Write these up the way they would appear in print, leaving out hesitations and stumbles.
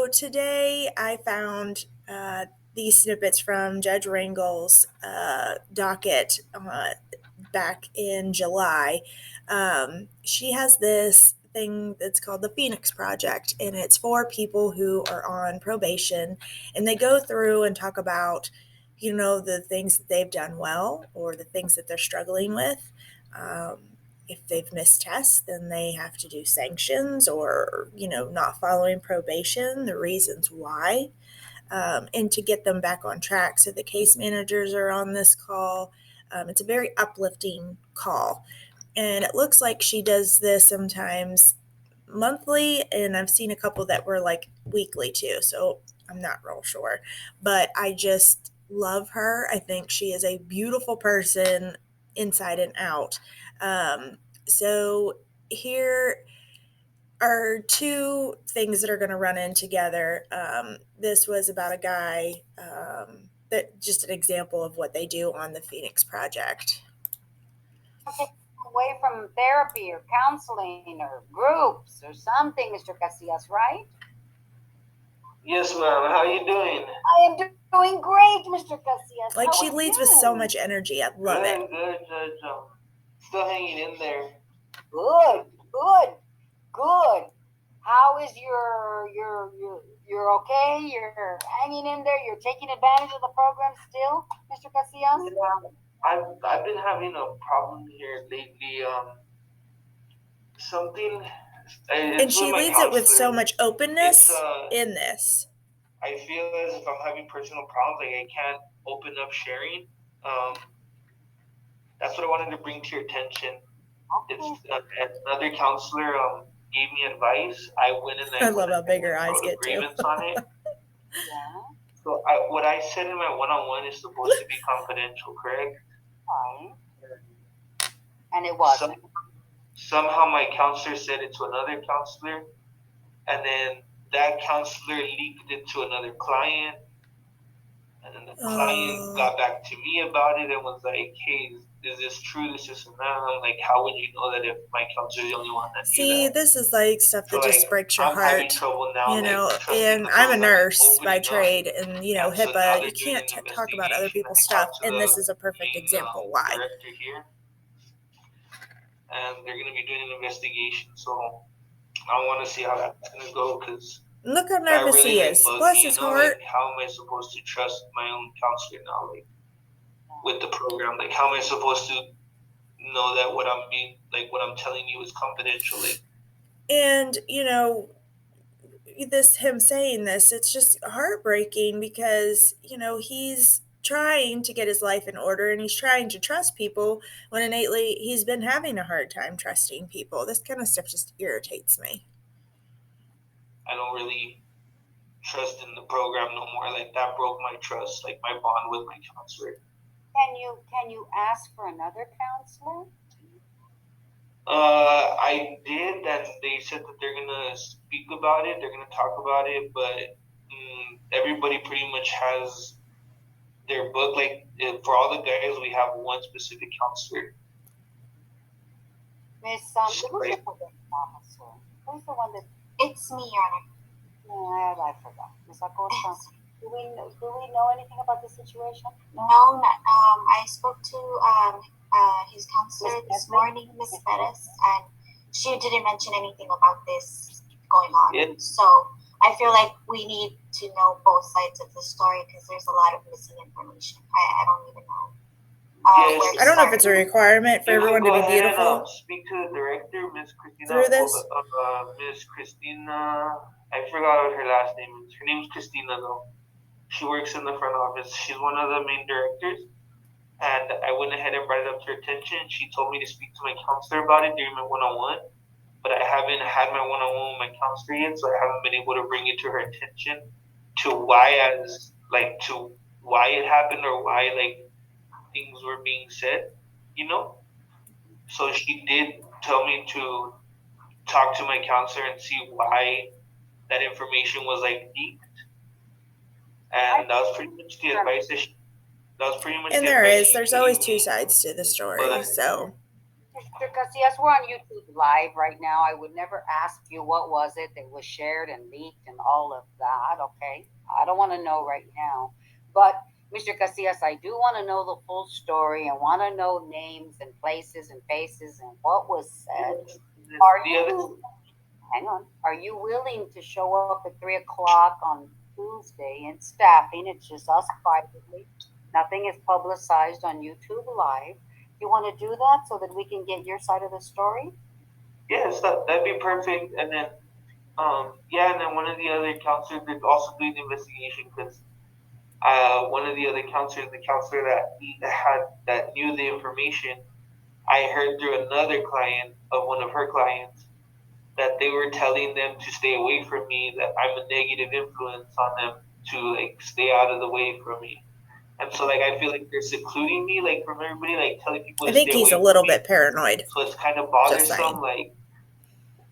So today I found these snippets from Judge Ringel's docket back in July. She has this thing that's called the Phoenix Project, and it's for people who are on probation, and they go through and talk about, the things that they've done well or the things that they're struggling with. If they've missed tests, then they have to do sanctions or, not following probation, the reasons why, and to get them back on track. So the case managers are on this call. It's a very uplifting call. And it looks like she does this sometimes monthly, and I've seen a couple that were like weekly too. So I'm not real sure. But I just love her. I think she is a beautiful person inside and out. So here are two things that are going to run in together. This was about a guy, that just an example of what they do on the Phoenix Project. Away from therapy or counseling or groups or something, Mr. Casillas, right? Yes, ma'am. How are you doing? I am doing great, Mr. Casillas. Like, she leads with so much energy. I love it. Good. Still hanging in there. Good. How is you're okay? You're hanging in there. You're taking advantage of the program still, Mr. Casillas? Yeah, I've been having a problem here lately. Something. And she leads it with so much openness in this. I feel as if I'm having personal problems, like I can't open up sharing. That's what I wanted to bring to your attention. Okay. It's another counselor gave me advice. I went and I love how big her eyes get too. Agreements on it. Yeah. So what I said in my one-on-one is supposed to be confidential, correct? Fine. And it wasn't. Somehow my counselor said it to another counselor, and then that counselor leaked it to another client, and then the client got back to me about it and was like, hey, is this true? This and that. I'm like, how would you know that if my counselor is the only one that knew that? This is like stuff that just breaks your heart. Having trouble now, and I'm a nurse by trade, and HIPAA, you can't talk about other people's stuff, and this is a perfect example why. Here, and they're going to be doing an investigation, so I want to see how that's going to go, because look how nervous he is. Bless his heart. How am I supposed to trust my own counselor now, with the program? How am I supposed to know that what I'm telling you is confidential? And him saying this, it's just heartbreaking because he's trying to get his life in order, and he's trying to trust people when innately he's been having a hard time trusting people. This kind of stuff just irritates me. I don't really trust in the program no more. That broke my trust, my bond with my counselor. Can you ask for another counselor? I did, and they said that they're gonna speak about it. They're gonna talk about it, but everybody pretty much has their book. For all the guys, we have one specific counselor. Miss who's the counselor? Who's the one that? It's me, Your Honor. Yeah, I forgot. Miss Acosta. Do we know anything about the situation? No, I spoke to his counselor this morning, Miss Perez, and she didn't mention anything about this going on. Yeah. So I feel like we need to know both sides of the story, because there's a lot of missing information. I don't even know. Yes. I don't know if it's a requirement for everyone to be beautiful. Speak to the director, Miss Christina. Through this? Miss Christina, I forgot what her last name is. Her name's Christina, though. She works in the front office. She's one of the main directors. And I went ahead and brought it up to her attention. She told me to speak to my counselor about it during my one-on-one. But I haven't had my one-on-one with my counselor yet, so I haven't been able to bring it to her attention to why it happened, or why things were being said, So she did tell me to talk to my counselor and see why that information was leaked. And that was pretty much the advice that she. That was pretty much. And there's always two sides to the story. So. Mr. Casillas, we're on YouTube Live right now. I would never ask you what was it that was shared and leaked and all of that, okay? I don't want to know right now. But, Mr. Casillas, I do want to know the full story and want to know names and places and faces and what was said. Are you, hang on, are you willing to show up at 3 o'clock on Tuesday in staffing? It's just us privately. Nothing is publicized on YouTube Live. You want to do that so that we can get your side of the story? Yes, that'd be perfect. And then, yeah, and then one of the other counselors is also doing the investigation because one of the other counselors, the counselor that that knew the information, I heard through another client of one of her clients that they were telling them to stay away from me, that I'm a negative influence on them to like stay out of the way from me. And so like I feel like they're secluding me like from everybody, like telling people I to think stay away he's a from little me. bit paranoid. So it's kind of Just saying. bothersome. Like,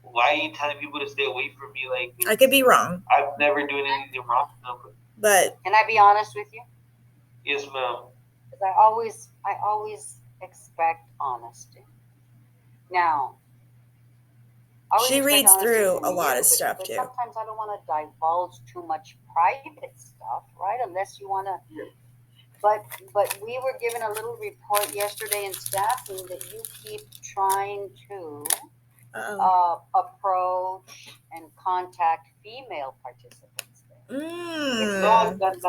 why are you telling people to stay away from me? Like, I could be wrong, I'm never doing anything wrong. but Can I be honest with you? Yes, ma'am. Because I always expect honesty. Now, I always she expect reads honesty through from a lot you, of stuff but too. sometimes I don't want to divulge too much private stuff, right? Unless you want to. But we were given a little report yesterday in staffing that you keep trying to approach and contact female participants there. No, that's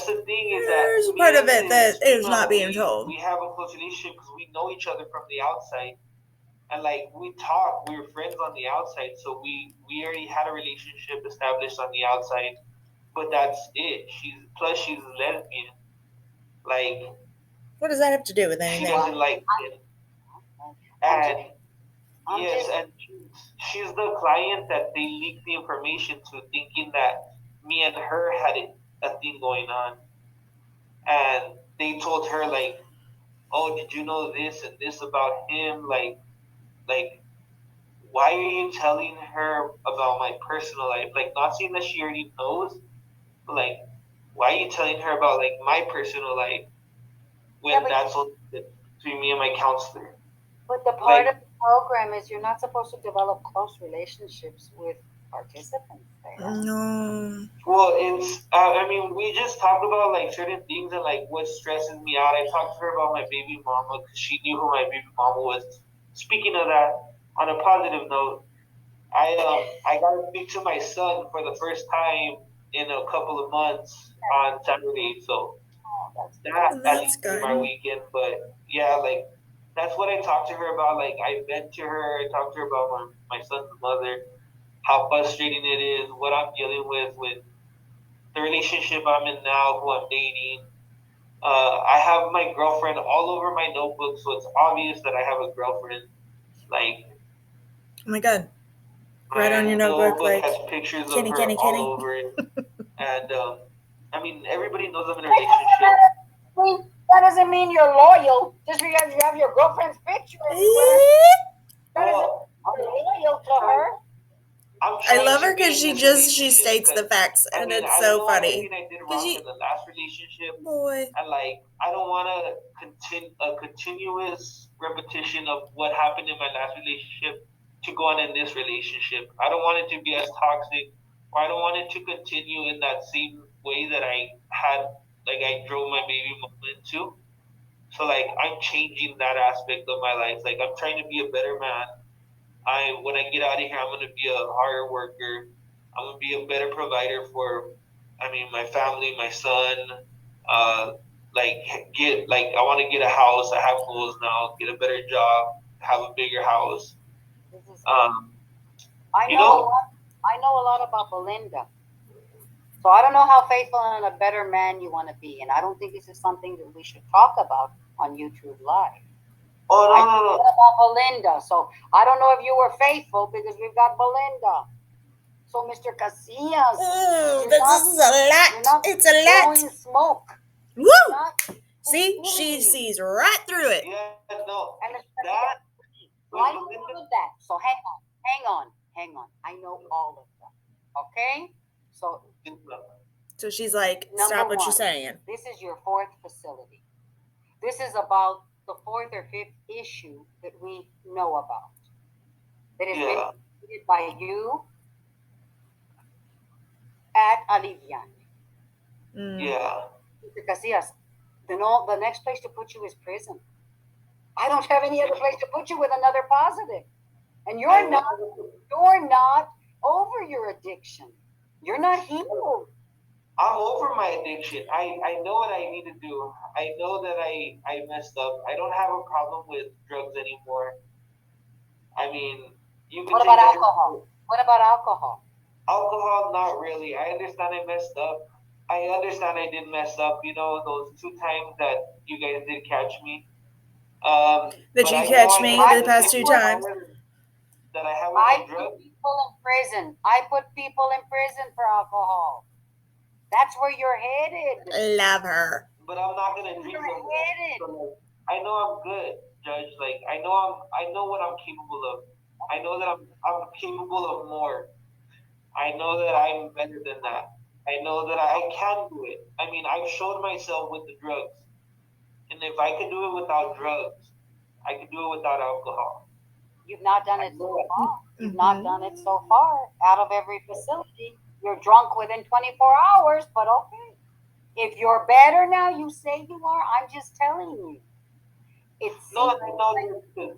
the thing is that There's a me part of and it this that is female, not being told. We have a close relationship because we know each other from the outside, and like we talk, we were friends on the outside, so we already had a relationship established on the outside, but that's it. She's lesbian. Like, What does that have to do with she anything? doesn't like it, and yes, and she's the client that they leaked the information to, thinking that me and her had a thing going on, and they told her like, "Oh, did you know this and this about him?" Like, why are you telling her about my personal life? Like, not saying that she already knows, but like, why are you telling her about like my personal life when that's all between me and my counselor? But the part of the program is you're not supposed to develop close relationships with participants there. No. Well, it's, I mean, we just talked about like certain things and like what stresses me out. I talked to her about my baby mama because she knew who my baby mama was. Speaking of that, on a positive note, I got to speak to my son for the first time in a couple of months on Saturday. So that's good. My weekend. But yeah, like that's what I talked to her about. Like I vent to her. I talked to her about my son's mother, how frustrating it is, what I'm dealing with the relationship I'm in now, who I'm dating. I have my girlfriend all over my notebook, so it's obvious that I have a girlfriend. Like, oh my god, right on your notebook, like has pictures Kenny, of her Kenny, all Kenny. over it. And I mean, everybody knows I'm in a relationship. That doesn't mean you're loyal. Just because you have your girlfriend's picture everywhere. Well, I'm loyal to her. I love her because she states the facts, and it's so funny. I did wrong in the last relationship, and like I don't want a continuous repetition of what happened in my last relationship to go on in this relationship. I don't want it to be as toxic, or I don't want it to continue in that same way that I had, like I drove my baby mama into. So like I'm changing that aspect of my life. Like I'm trying to be a better man. When I get out of here, I'm gonna be a harder worker. I'm gonna be a better provider for, I mean, my family, my son. Like I want to get a house. I have goals now. Get a better job. Have a bigger house. I know a lot about Belinda. So I don't know how faithful and a better man you want to be, and I don't think this is something that we should talk about on YouTube Live. Oh no, I know about Belinda, so I don't know if you were faithful because we've got Belinda. So Mr. Casillas, this is a lot. It's a lot. Smoke. Woo! See, she sees right through it. Yeah, no. And that. Why do you do that? So hang on. I know all of them. Okay? So she's like, stop what you're saying. This is your fourth facility. This is about the fourth or fifth issue that we know about that has been Yeah. created by you at Alivian. Yeah. Mr. Casillas, the next place to put you is prison. I don't have any other place to put you with another positive. And I you're not over your addiction. You're not healed. I'm over my addiction. I know what I need to do. I know that I messed up. I don't have a problem with drugs anymore. I mean, you could What take about that. alcohol? What about alcohol? Alcohol, not really. I understand I messed up. I understand I did mess up. You know, those two times that you guys did catch me. Did But you I know catch I me can the do the past same two thing times? that I have with I the put drugs. people in prison. I put people in prison for alcohol. That's where you're headed. Love her. But I'm not gonna drink You're from that. headed. So, like, I know I'm good, Judge. Like I know what I'm capable of. I know that I'm capable of more. I know that I'm better than that. I know that I can do it. I mean, I've showed myself with the drugs, and if I could do it without drugs, I could do it without alcohol. You've not done I it so know it. far. You've not Mm-hmm. done it so far. Out of every facility, you're drunk within 24 hours, but okay. If you're better now, you say you are. I'm just telling you. It No, seems I know like you're good.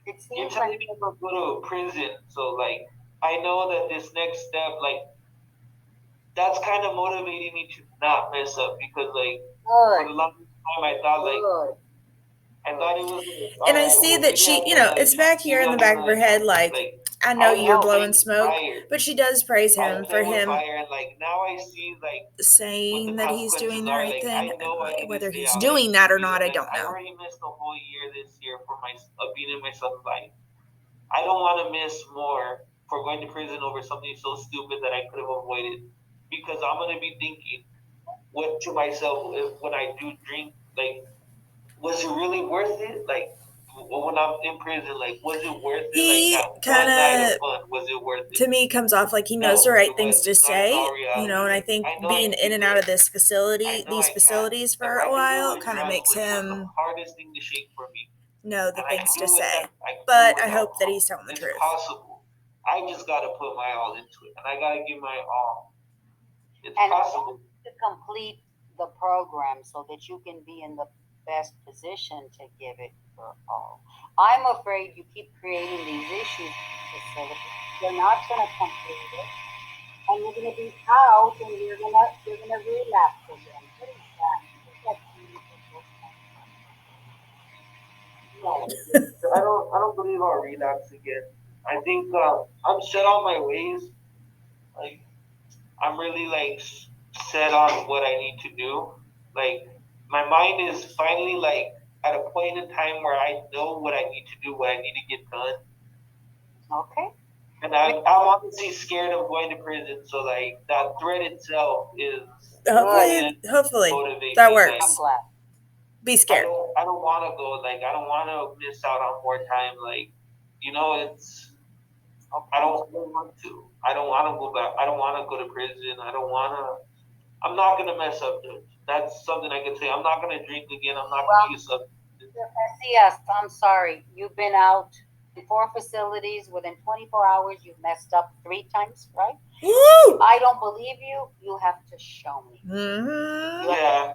it You're seems like telling me I'm gonna go to prison, so like I know that this next step, like that's kind of motivating me to not mess up because like for good. the longest time Good. I thought it was like, And all I right, see well that maybe I she, have another it's chance, back here maybe in I'll the get back of her another head, chance. like, Like I know I you're was blowing playing with smoke, fire. but she does praise I was him for playing with him fire, and like now I see like what the saying that he's consequences doing the are. right Like thing. I know I need to Whether stay he's out. Like doing that or not, I like don't I've know. already missed a whole year this year for my being in my son's life. I don't want to miss more for going to prison over something so stupid that I could have avoided. Because I'm gonna be thinking, what to myself if when I do drink, like, was it really worth it? Like, when I'm in prison, like, was it worth it? Like He that kind one night of of, fun, was it worth to it? me, comes off like he knows the No, right it things to wasn't. Not in say, all reality. and I Like, think I know I being can in do and out of good. this I facility, know these I can. facilities If for I a can do it while, with kind of drugs, makes which was the him hardest thing to shake for me, know the and I can things do to it with say. that. I can do it But I with hope that he's alcohol. telling the It's truth. possible. I just gotta put my all into it, and I gotta give my all. It's And possible. to complete the program so that you can be in the best position to give it your all. I'm afraid you keep creating these issues in the facility. You're not going to complete it, and you're going to be out, and you're gonna relapse again. What is that? What is that beautiful? No, I don't believe I'll relapse again. I think I'm set on my ways. Like I'm really like set on what I need to do. Like my mind is finally like at a point in time where I know what I need to do, what I need to get done, Okay. and I'm honestly scared of going to prison. So like that threat itself is Good. Hopefully, gonna hopefully motivate that me. Like I'm works. glad. Be scared. I don't want to go. Like I don't want to miss out on more time. Like you know, it's Okay. I don't want to. I don't want to go back. I don't want to go to prison. I don't want to. I'm not gonna mess up, Judge. That's something I can say. I'm not gonna drink again. I'm not Well, gonna use substances. yes, I'm sorry. You've been out in 4 facilities within 24 hours. You've messed up 3 times, right? Woo! I don't believe you. You have to show me. Mm-hmm. Yeah,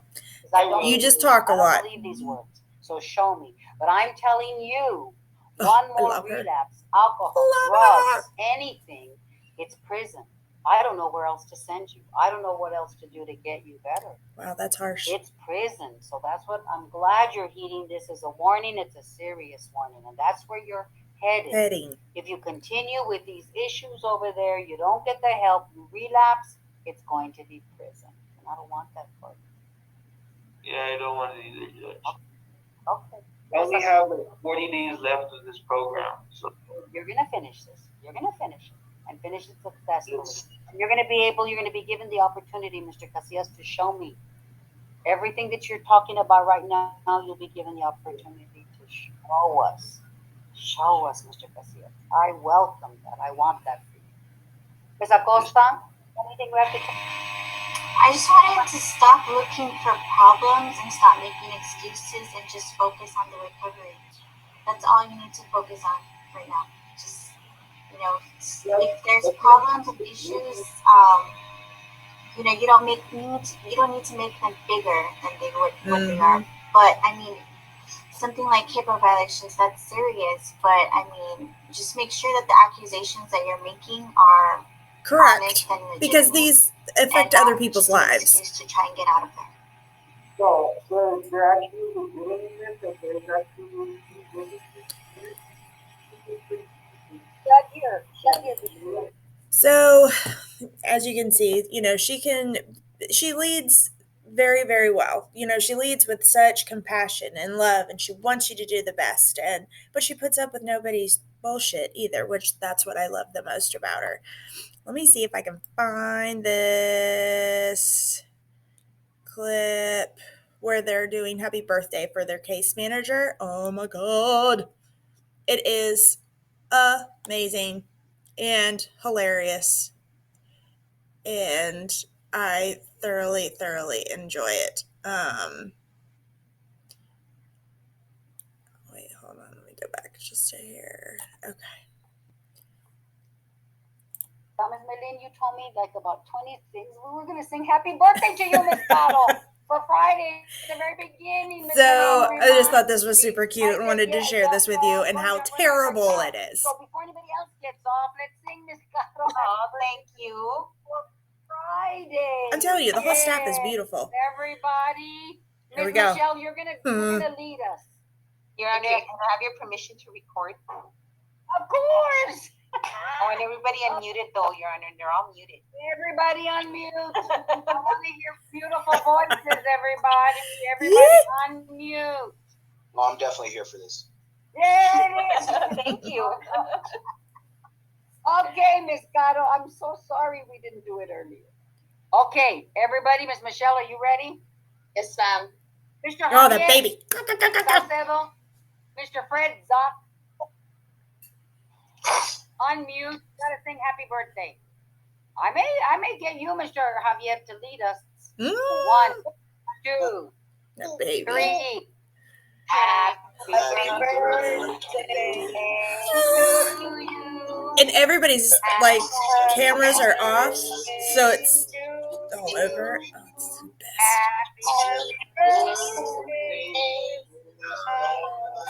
I I don't. You will. just talk a I don't lot. believe these words. So show me. But I'm telling you, Oh, one I more love her. relapse, alcohol, Love her. drugs, anything, it's prison. I don't know where else to send you. I don't know what else to do to get you better. Wow, that's harsh. It's prison. So that's what I'm glad you're heeding this as a warning. It's a serious warning. And that's where you're headed. Heading. If you continue with these issues over there, you don't get the help, you relapse, it's going to be prison. And I don't want that for you. Yeah, I don't want it either, Judge. Okay. I only have like 40 days left of this program, so You're going to finish this. You're going to finish it and finish it successfully. it's And you're going to be given the opportunity, Mr. Casillas, to show me everything that you're talking about right now. You'll be given the opportunity to show us. Show us, Mr. Casillas. I welcome that. I want that for you. Ms. Acosta, anything we have to talk? I just wanted to stop looking for problems and stop making excuses and just focus on the recovery. That's all you need to focus on right now. Just, if there's problems and issues, you don't need to make them bigger than what they are. But I mean, something like HIPAA violations, that's serious. But I mean, just make sure that the accusations that you're making are correct, because these affect other people's lives. To try and get out of there. So you're actually doing this, and there's actually So, as you can see, she leads very, very well. She leads with such compassion and love, and she wants you to do the best. But she puts up with nobody's bullshit either, which that's what I love the most about her. Let me see if I can find this clip where they're doing happy birthday for their case manager. Oh my God. It is amazing and hilarious. And I thoroughly, thoroughly enjoy it. Wait, hold on. Let me go back just to here. Okay. Miss Melin, you told me like about 20 things. We were going to sing happy birthday to you, Miss Caro, for Friday, at the very beginning. So I just thought this was super cute and wanted to share this with you and how terrible it is. So before anybody else gets off, let's sing Miss Caro. Oh, thank you. Friday. I'm telling you, the whole staff is beautiful. Everybody. Here we go. Michelle, you're gonna lead us. Your Honor, can I have your permission to record? Of course. I want everybody unmuted though, Your Honor. They're all muted. Everybody unmute. I want to hear beautiful voices, everybody. Everybody unmute. Well, I'm definitely here for this. Yeah, it is. Thank you. Okay, Miss Caro, I'm so sorry we didn't do it earlier. Okay, everybody, Miss Michelle, are you ready? Yes, ma'am. Mr. Oh, that baby. Salcedo, Mr. Fred Zock, unmute. Gotta sing happy birthday. I may get you, Mr. Javier, to lead us. 1, 2, That baby. 3. Happy birthday to you. And everybody's like cameras are off, so it's all over. Oh, it's the best.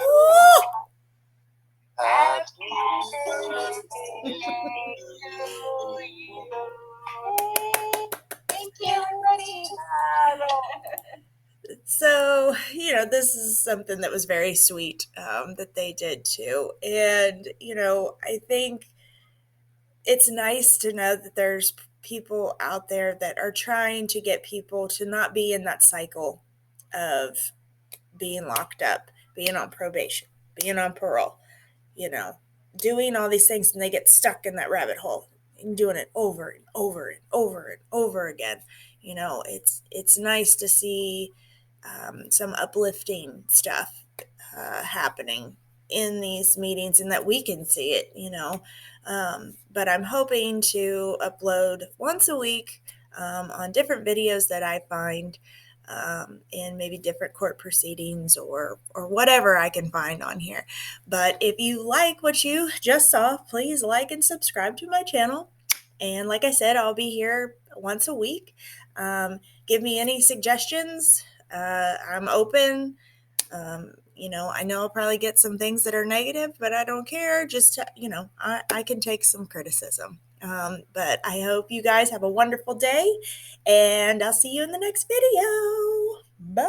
Ooh. Thank you, everybody. So, this is something that was very sweet that they did too. And, I think it's nice to know that there's people out there that are trying to get people to not be in that cycle of being locked up, being on probation, being on parole, doing all these things, and they get stuck in that rabbit hole and doing it over and over and over and over again. It's nice to see some uplifting stuff happening in these meetings and that we can see it, but I'm hoping to upload once a week on different videos that I find in maybe different court proceedings or whatever I can find on here. But if you like what you just saw, please like and subscribe to my channel. And like I said, I'll be here once a week. Give me any suggestions. I'm open. I know I'll probably get some things that are negative, but I don't care. Just, I can take some criticism. But I hope you guys have a wonderful day, and I'll see you in the next video. Bye.